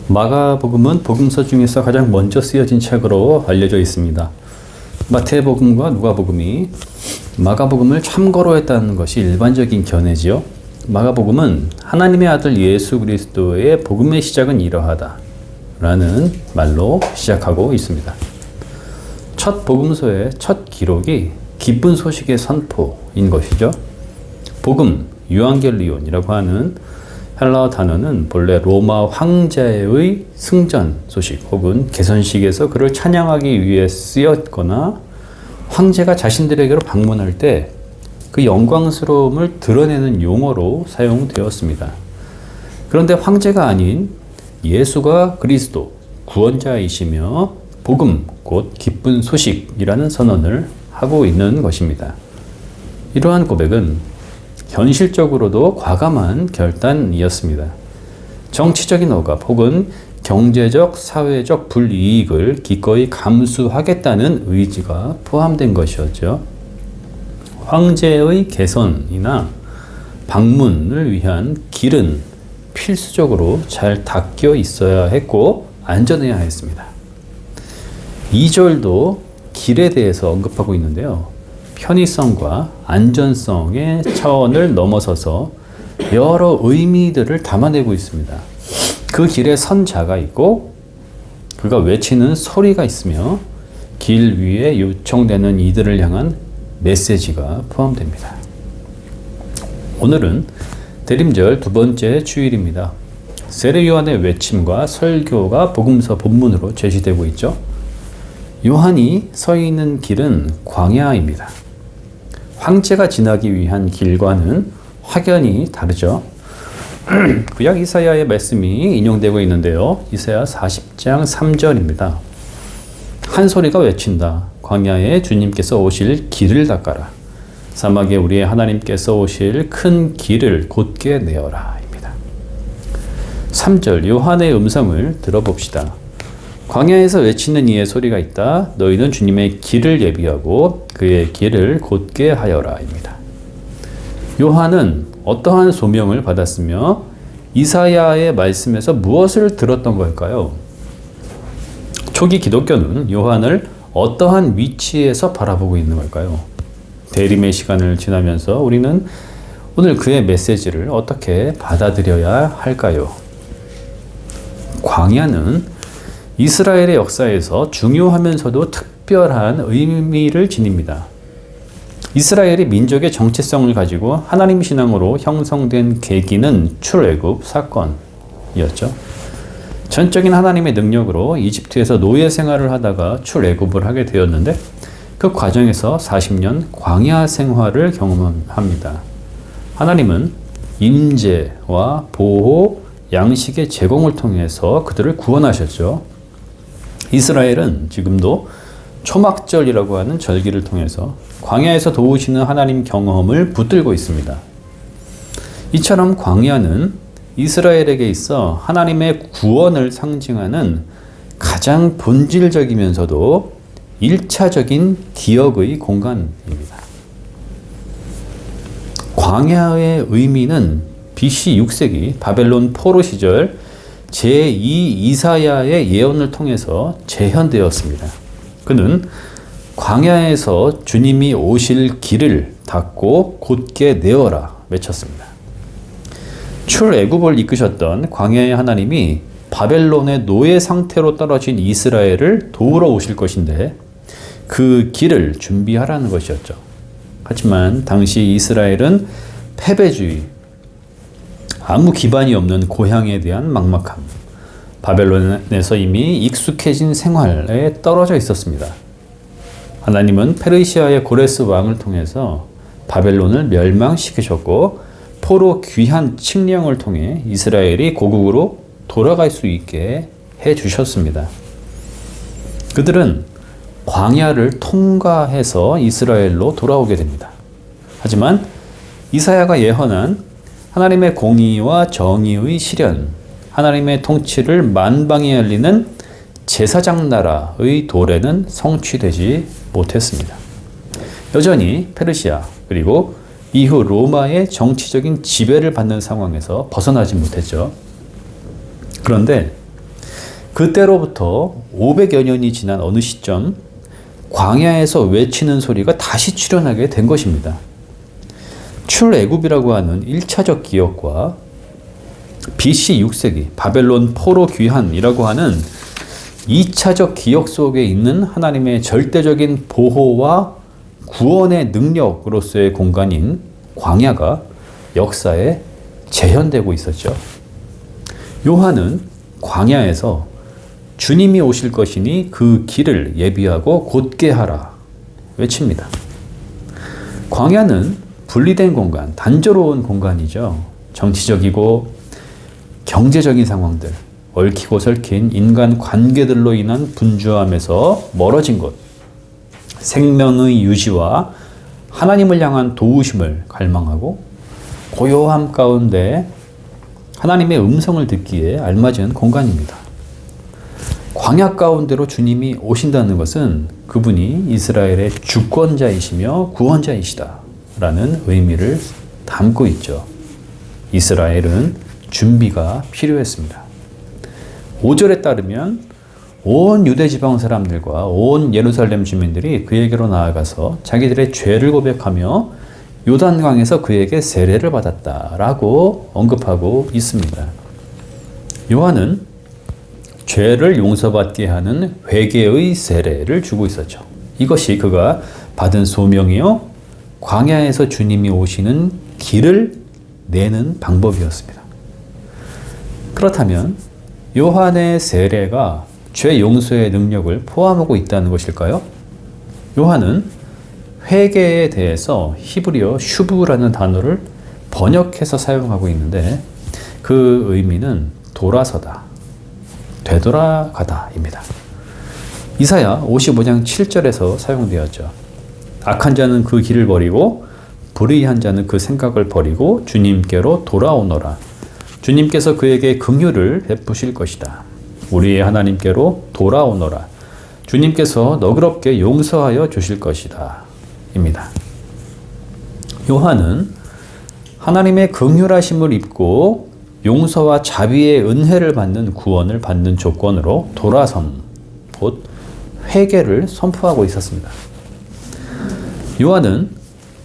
마가복음은 복음서 중에서 가장 먼저 쓰여진 책으로 알려져 있습니다. 마태복음과 누가복음이 마가복음을 참고로 했다는 것이 일반적인 견해지요. 마가복음은 하나님의 아들 예수 그리스도의 복음의 시작은 이러하다 라는 말로 시작하고 있습니다. 첫 복음서의 첫 기록이 기쁜 소식의 선포인 것이죠. 복음, 유앙겔리온이라고 하는 헬라어 단어는 본래 로마 황제의 승전 소식 혹은 개선식에서 그를 찬양하기 위해 쓰였거나 황제가 자신들에게로 방문할 때 그 영광스러움을 드러내는 용어로 사용되었습니다. 그런데 황제가 아닌 예수가 그리스도 구원자이시며 복음 곧 기쁜 소식이라는 선언을 하고 있는 것입니다. 이러한 고백은 현실적으로도 과감한 결단이었습니다. 정치적인 억압 혹은 경제적, 사회적 불이익을 기꺼이 감수하겠다는 의지가 포함된 것이었죠. 황제의 개선이나 방문을 위한 길은 필수적으로 잘 닦여 있어야 했고 안전해야 했습니다. 2절도 길에 대해서 언급하고 있는데요. 편의성과 안전성의 차원을 넘어서서 여러 의미들을 담아내고 있습니다. 그 길에 선자가 있고 그가 외치는 소리가 있으며 길 위에 요청되는 이들을 향한 메시지가 포함됩니다. 오늘은 대림절 두 번째 주일입니다. 세례 요한의 외침과 설교가 복음서 본문으로 제시되고 있죠. 요한이 서 있는 길은 광야입니다. 황제가 지나기 위한 길과는 확연히 다르죠. 구약 이사야의 말씀이 인용되고 있는데요. 이사야 40장 3절입니다. 한 소리가 외친다. 광야에 주님께서 오실 길을 닦아라. 사막에 우리의 하나님께서 오실 큰 길을 곧게 내어라. 입니다. 3절 요한의 음성을 들어봅시다. 광야에서 외치는 이의 소리가 있다. 너희는 주님의 길을 예비하고 그의 길을 곧게 하여라. 입니다. 요한은 어떠한 소명을 받았으며 이사야의 말씀에서 무엇을 들었던 걸까요? 초기 기독교는 요한을 어떠한 위치에서 바라보고 있는 걸까요? 대림의 시간을 지나면서 우리는 오늘 그의 메시지를 어떻게 받아들여야 할까요? 광야는 이스라엘의 역사에서 중요하면서도 특별한 의미를 지닙니다. 이스라엘이 민족의 정체성을 가지고 하나님 신앙으로 형성된 계기는 출애굽 사건이었죠. 전적인 하나님의 능력으로 이집트에서 노예 생활을 하다가 출애굽을 하게 되었는데 그 과정에서 40년 광야 생활을 경험합니다. 하나님은 임재와 보호, 양식의 제공을 통해서 그들을 구원하셨죠. 이스라엘은 지금도 초막절이라고 하는 절기를 통해서 광야에서 도우시는 하나님 경험을 붙들고 있습니다. 이처럼 광야는 이스라엘에게 있어 하나님의 구원을 상징하는 가장 본질적이면서도 1차적인 기억의 공간입니다. 광야의 의미는 BC 6세기 바벨론 포로 시절 제2 이사야의 예언을 통해서 재현되었습니다. 그는 광야에서 주님이 오실 길을 닫고 곧게 내어라 외쳤습니다. 출애굽을 이끄셨던 광야의 하나님이 바벨론의 노예 상태로 떨어진 이스라엘을 도우러 오실 것인데 그 길을 준비하라는 것이었죠. 하지만 당시 이스라엘은 패배주의, 아무 기반이 없는 고향에 대한 막막함, 바벨론에서 이미 익숙해진 생활에 떨어져 있었습니다. 하나님은 페르시아의 고레스 왕을 통해서 바벨론을 멸망시키셨고 포로 귀한 칙령을 통해 이스라엘이 고국으로 돌아갈 수 있게 해주셨습니다. 그들은 광야를 통과해서 이스라엘로 돌아오게 됩니다. 하지만 이사야가 예언한 하나님의 공의와 정의의 실현, 하나님의 통치를 만방에 알리는 제사장 나라의 도래는 성취되지 못했습니다. 여전히 페르시아 그리고 이후 로마의 정치적인 지배를 받는 상황에서 벗어나지 못했죠. 그런데 그때로부터 500여 년이 지난 어느 시점 광야에서 외치는 소리가 다시 출현하게 된 것입니다. 출애굽이라고 하는 1차적 기억과 BC 6세기 바벨론 포로 귀환이라고 하는 2차적 기억 속에 있는 하나님의 절대적인 보호와 구원의 능력으로서의 공간인 광야가 역사에 재현되고 있었죠. 요한은 광야에서 주님이 오실 것이니 그 길을 예비하고 곧게 하라 외칩니다. 광야는 분리된 공간, 단조로운 공간이죠. 정치적이고 경제적인 상황들, 얽히고 설킨 인간 관계들로 인한 분주함에서 멀어진 곳, 생명의 유지와 하나님을 향한 도우심을 갈망하고 고요함 가운데 하나님의 음성을 듣기에 알맞은 공간입니다. 광야 가운데로 주님이 오신다는 것은 그분이 이스라엘의 주권자이시며 구원자이시다 라는 의미를 담고 있죠. 이스라엘은 준비가 필요했습니다. 5절에 따르면 온 유대 지방 사람들과 온 예루살렘 주민들이 그에게로 나아가서 자기들의 죄를 고백하며 요단강에서 그에게 세례를 받았다라고 언급하고 있습니다. 요한은 죄를 용서받게 하는 회개의 세례를 주고 있었죠. 이것이 그가 받은 소명이요 광야에서 주님이 오시는 길을 내는 방법이었습니다. 그렇다면 요한의 세례가 죄 용서의 능력을 포함하고 있다는 것일까요? 요한은 회개에 대해서 히브리어 슈브라는 단어를 번역해서 사용하고 있는데 그 의미는 돌아서다, 되돌아가다입니다. 이사야 55장 7절에서 사용되었죠. 악한 자는 그 길을 버리고 불의한 자는 그 생각을 버리고 주님께로 돌아오너라. 주님께서 그에게 긍휼을 베푸실 것이다. 우리의 하나님께로 돌아오너라. 주님께서 너그럽게 용서하여 주실 것이다. 입니다. 요한은 하나님의 긍휼하심을 입고 용서와 자비의 은혜를 받는 구원을 받는 조건으로 돌아섬, 곧 회개를 선포하고 있었습니다. 요한은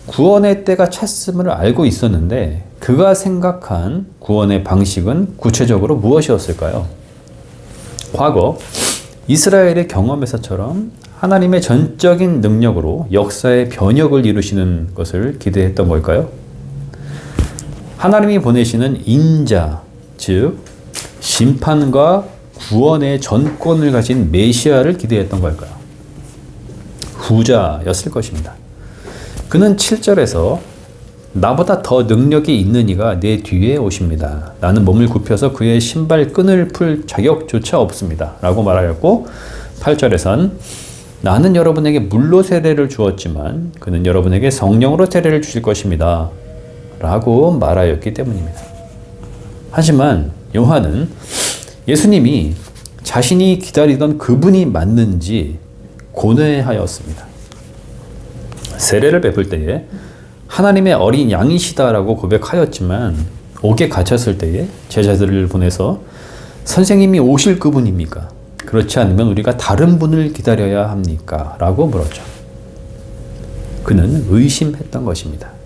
구원의 때가 찼음을 알고 있었는데 그가 생각한 구원의 방식은 구체적으로 무엇이었을까요? 과거 이스라엘의 경험에서처럼 하나님의 전적인 능력으로 역사의 변혁을 이루시는 것을 기대했던 걸까요? 하나님이 보내시는 인자, 즉 심판과 구원의 전권을 가진 메시아를 기대했던 걸까요? 후자였을 것입니다. 그는 7절에서 나보다 더 능력이 있는 이가 내 뒤에 오십니다. 나는 몸을 굽혀서 그의 신발 끈을 풀 자격조차 없습니다. 라고 말하였고 8절에선 나는 여러분에게 물로 세례를 주었지만 그는 여러분에게 성령으로 세례를 주실 것입니다. 라고 말하였기 때문입니다. 하지만 요한은 예수님이 자신이 기다리던 그분이 맞는지 고뇌하였습니다. 세례를 베풀 때에 하나님의 어린 양이시다라고 고백하였지만 옥에 갇혔을 때에 제자들을 보내서 선생님이 오실 그분입니까? 그렇지 않으면 우리가 다른 분을 기다려야 합니까? 라고 물었죠. 그는 의심했던 것입니다.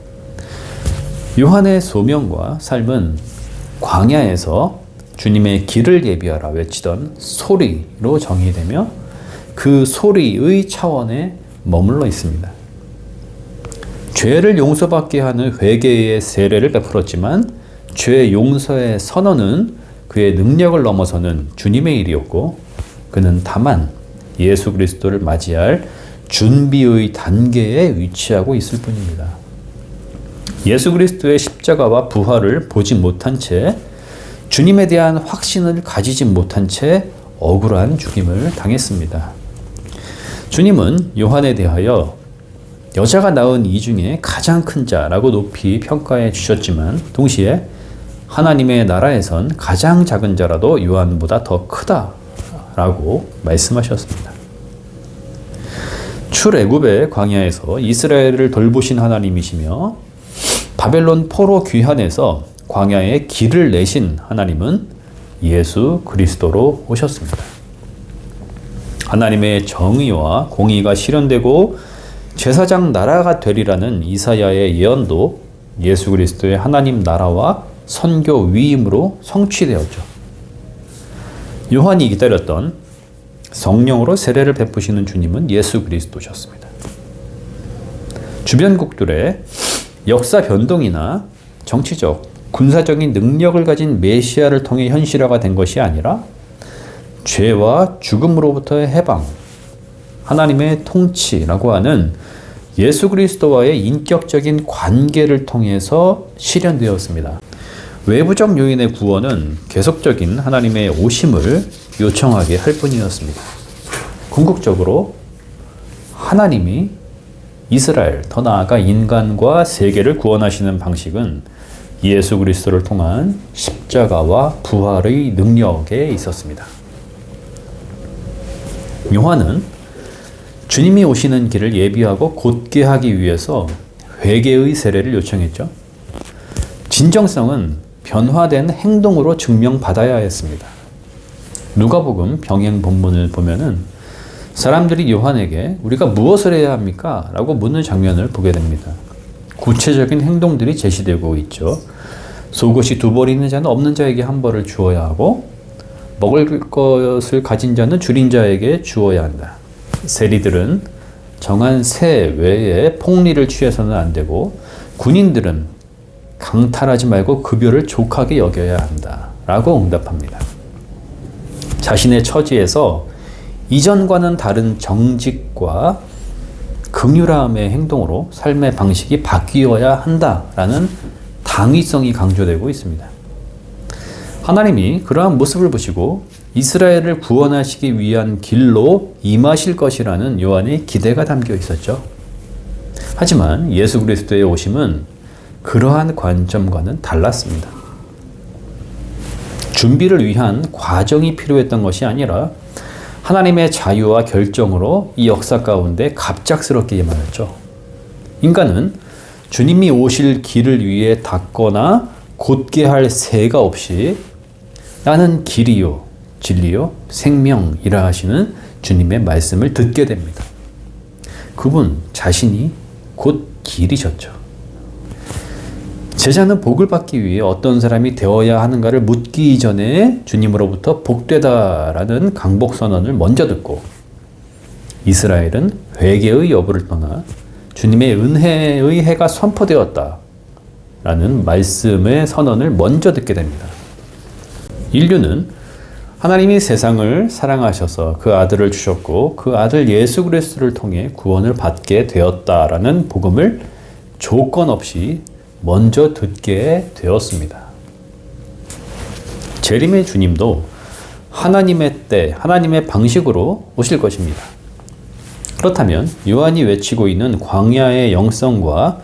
요한의 소명과 삶은 광야에서 주님의 길을 예비하라 외치던 소리로 정의되며 그 소리의 차원에 머물러 있습니다. 죄를 용서받게 하는 회개의 세례를 베풀었지만 죄 용서의 선언은 그의 능력을 넘어서는 주님의 일이었고 그는 다만 예수 그리스도를 맞이할 준비의 단계에 위치하고 있을 뿐입니다. 예수 그리스도의 십자가와 부활을 보지 못한 채 주님에 대한 확신을 가지지 못한 채 억울한 죽임을 당했습니다. 주님은 요한에 대하여 여자가 낳은 이 중에 가장 큰 자라고 높이 평가해 주셨지만 동시에 하나님의 나라에선 가장 작은 자라도 요한보다 더 크다라고 말씀하셨습니다. 출애굽의 광야에서 이스라엘을 돌보신 하나님이시며 바벨론 포로 귀환에서 광야에 길을 내신 하나님은 예수 그리스도로 오셨습니다. 하나님의 정의와 공의가 실현되고 제사장 나라가 되리라는 이사야의 예언도 예수 그리스도의 하나님 나라와 선교 위임으로 성취되었죠. 요한이 기다렸던 성령으로 세례를 베푸시는 주님은 예수 그리스도셨습니다. 주변국들의 역사 변동이나 정치적, 군사적인 능력을 가진 메시아를 통해 현실화가 된 것이 아니라 죄와 죽음으로부터의 해방, 하나님의 통치라고 하는 예수 그리스도와의 인격적인 관계를 통해서 실현되었습니다. 외부적 요인의 구원은 계속적인 하나님의 오심을 요청하게 할 뿐이었습니다. 궁극적으로 하나님이 이스라엘, 더 나아가 인간과 세계를 구원하시는 방식은 예수 그리스도를 통한 십자가와 부활의 능력에 있었습니다. 요한은 주님이 오시는 길을 예비하고 곧게 하기 위해서 회개의 세례를 요청했죠. 진정성은 변화된 행동으로 증명받아야 했습니다. 누가복음 병행 본문을 보면은 사람들이 요한에게 우리가 무엇을 해야 합니까? 라고 묻는 장면을 보게 됩니다. 구체적인 행동들이 제시되고 있죠. 속옷이 2벌 있는 자는 없는 자에게 1벌을 주어야 하고 먹을 것을 가진 자는 줄인 자에게 주어야 한다. 세리들은 정한 세 외에 폭리를 취해서는 안 되고 군인들은 강탈하지 말고 급여를 족하게 여겨야 한다. 라고 응답합니다. 자신의 처지에서 이전과는 다른 정직과 긍휼함의 행동으로 삶의 방식이 바뀌어야 한다라는 당위성이 강조되고 있습니다. 하나님이 그러한 모습을 보시고 이스라엘을 구원하시기 위한 길로 임하실 것이라는 요한의 기대가 담겨 있었죠. 하지만 예수 그리스도의 오심은 그러한 관점과는 달랐습니다. 준비를 위한 과정이 필요했던 것이 아니라 하나님의 자유와 결정으로 이 역사 가운데 갑작스럽게 임하였죠. 인간은 주님이 오실 길을 위해 닫거나 곧게 할 새가 없이 나는 길이요, 진리요, 생명이라 하시는 주님의 말씀을 듣게 됩니다. 그분 자신이 곧 길이셨죠. 제자는 복을 받기 위해 어떤 사람이 되어야 하는가를 묻기 이전에 주님으로부터 복되다라는 강복선언을 먼저 듣고 이스라엘은 회개의 여부를 떠나 주님의 은혜의 해가 선포되었다라는 말씀의 선언을 먼저 듣게 됩니다. 인류는 하나님이 세상을 사랑하셔서 그 아들을 주셨고 그 아들 예수 그리스도를 통해 구원을 받게 되었다라는 복음을 조건 없이 먼저 듣게 되었습니다. 재림의 주님도 하나님의 때, 하나님의 방식으로 오실 것입니다. 그렇다면 요한이 외치고 있는 광야의 영성과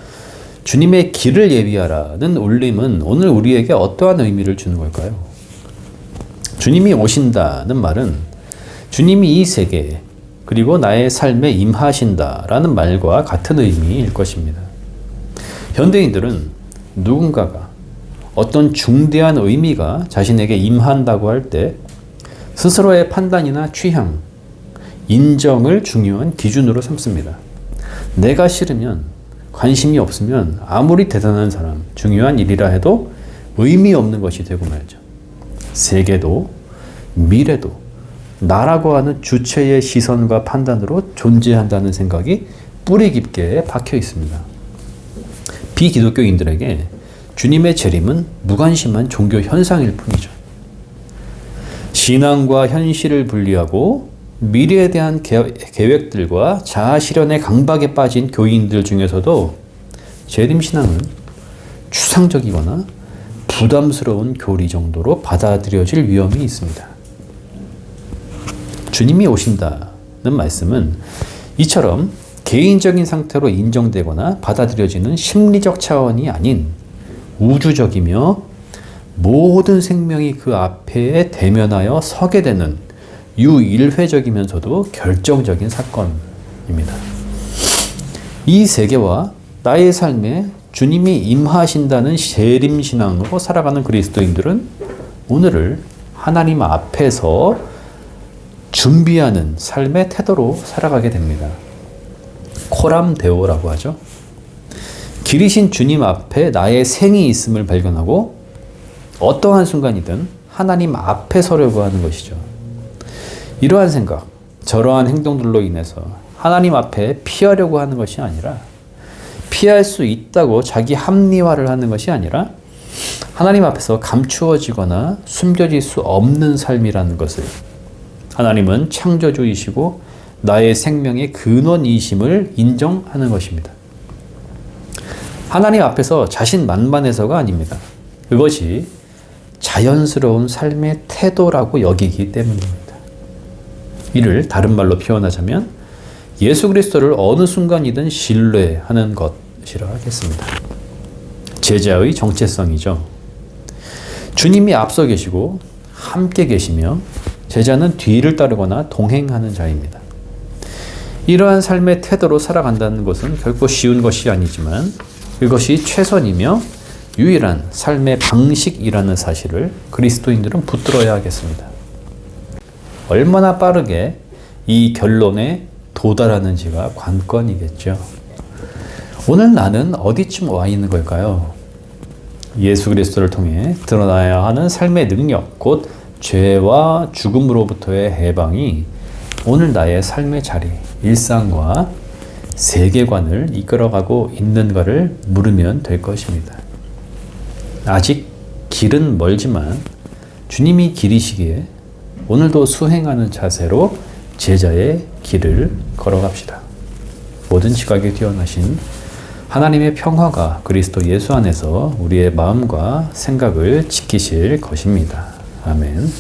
주님의 길을 예비하라는 울림은 오늘 우리에게 어떠한 의미를 주는 걸까요? 주님이 오신다는 말은 주님이 이 세계 그리고 나의 삶에 임하신다라는 말과 같은 의미일 것입니다. 현대인들은 누군가가 어떤 중대한 의미가 자신에게 임한다고 할 때 스스로의 판단이나 취향, 인정을 중요한 기준으로 삼습니다. 내가 싫으면, 관심이 없으면 아무리 대단한 사람, 중요한 일이라 해도 의미 없는 것이 되고 말죠. 세계도 미래도 나라고 하는 주체의 시선과 판단으로 존재한다는 생각이 뿌리 깊게 박혀 있습니다. 비기독교인들에게 주님의 재림은 무관심한 종교 현상일 뿐이죠. 신앙과 현실을 분리하고 미래에 대한 계획들과 자아 실현의 강박에 빠진 교인들 중에서도 재림신앙은 추상적이거나 부담스러운 교리 정도로 받아들여질 위험이 있습니다. 주님이 오신다는 말씀은 이처럼 개인적인 상태로 인정되거나 받아들여지는 심리적 차원이 아닌 우주적이며 모든 생명이 그 앞에 대면하여 서게 되는 유일회적이면서도 결정적인 사건입니다. 이 세계와 나의 삶에 주님이 임하신다는 재림신앙으로 살아가는 그리스도인들은 오늘을 하나님 앞에서 준비하는 삶의 태도로 살아가게 됩니다. 코람데오라고 하죠. 길이신 주님 앞에 나의 생이 있음을 발견하고 어떠한 순간이든 하나님 앞에 서려고 하는 것이죠. 이러한 생각, 저러한 행동들로 인해서 하나님 앞에 피하려고 하는 것이 아니라, 피할 수 있다고 자기 합리화를 하는 것이 아니라 하나님 앞에서 감추어지거나 숨겨질 수 없는 삶이라는 것을, 하나님은 창조주이시고 나의 생명의 근원이심을 인정하는 것입니다. 하나님 앞에서 자신만만해서가 아닙니다. 그것이 자연스러운 삶의 태도라고 여기기 때문입니다. 이를 다른 말로 표현하자면 예수 그리스도를 어느 순간이든 신뢰하는 것이라 하겠습니다. 제자의 정체성이죠. 주님이 앞서 계시고 함께 계시며 제자는 뒤를 따르거나 동행하는 자입니다. 이러한 삶의 태도로 살아간다는 것은 결코 쉬운 것이 아니지만 그것이 최선이며 유일한 삶의 방식이라는 사실을 그리스도인들은 붙들어야 하겠습니다. 얼마나 빠르게 이 결론에 도달하는지가 관건이겠죠. 오늘 나는 어디쯤 와 있는 걸까요? 예수 그리스도를 통해 드러나야 하는 삶의 능력, 곧 죄와 죽음으로부터의 해방이 오늘 나의 삶의 자리, 일상과 세계관을 이끌어가고 있는가를 물으면 될 것입니다. 아직 길은 멀지만 주님이 길이시기에 오늘도 수행하는 자세로 제자의 길을 걸어갑시다. 모든 지각에 뛰어나신 하나님의 평화가 그리스도 예수 안에서 우리의 마음과 생각을 지키실 것입니다. 아멘.